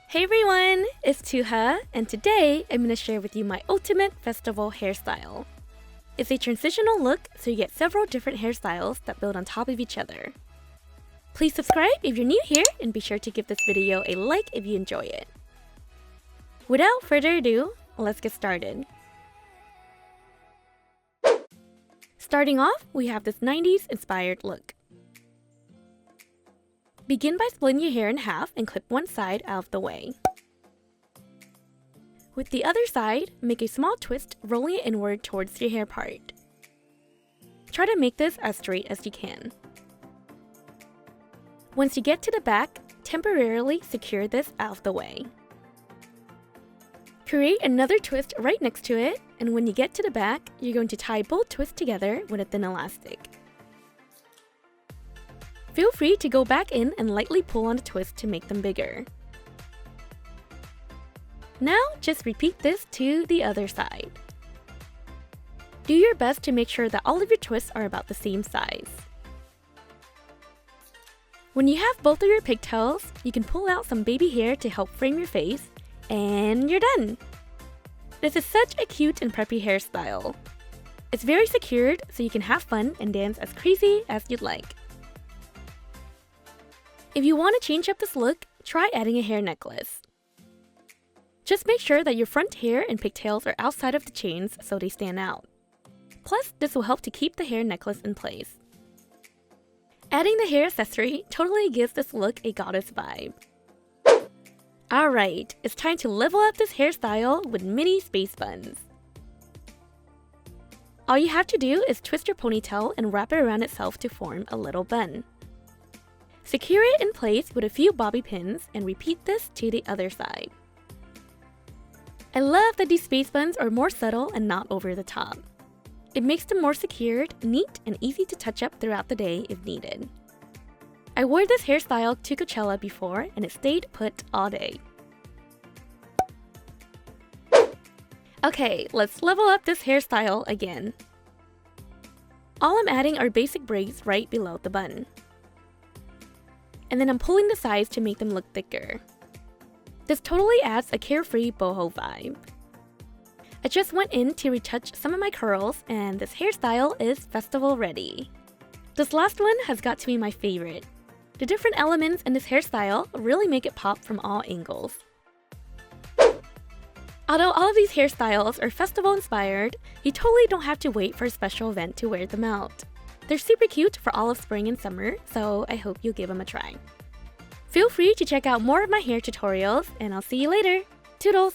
Hey everyone, it's Thuha, and today I'm going to share with you my ultimate festival hairstyle. It's a transitional look, so you get several different hairstyles that build on top of each other. Please subscribe if you're new here, and be sure to give this video a like if you enjoy it. Without further ado, let's get started. Starting off, we have this 90s inspired look. Begin by splitting your hair in half and clip one side out of the way. With the other side, make a small twist, rolling it inward towards your hair part. Try to make this as straight as you can. Once you get to the back, temporarily secure this out of the way. Create another twist right next to it, and when you get to the back, you're going to tie both twists together with a thin elastic. Feel free to go back in and lightly pull on the twist to make them bigger. Now, just repeat this to the other side. Do your best to make sure that all of your twists are about the same size. When you have both of your pigtails, you can pull out some baby hair to help frame your face, and you're done! This is such a cute and preppy hairstyle. It's very secured, so you can have fun and dance as crazy as you'd like. If you want to change up this look, try adding a hair necklace. Just make sure that your front hair and pigtails are outside of the chains so they stand out. Plus, this will help to keep the hair necklace in place. Adding the hair accessory totally gives this look a goddess vibe. Alright, it's time to level up this hairstyle with mini space buns. All you have to do is twist your ponytail and wrap it around itself to form a little bun. Secure it in place with a few bobby pins and repeat this to the other side. I love that these space buns are more subtle and not over the top. It makes them more secured, neat, and easy to touch up throughout the day if needed. I wore this hairstyle to Coachella before and it stayed put all day. Okay, let's level up this hairstyle again. All I'm adding are basic braids right below the bun. And then I'm pulling the sides to make them look thicker. This totally adds a carefree boho vibe. I just went in to retouch some of my curls, and this hairstyle is festival ready. This last one has got to be my favorite. The different elements in this hairstyle really make it pop from all angles. Although all of these hairstyles are festival inspired, you totally don't have to wait for a special event to wear them out. They're super cute for all of spring and summer, so I hope you'll give them a try. Feel free to check out more of my hair tutorials, and I'll see you later. Toodles!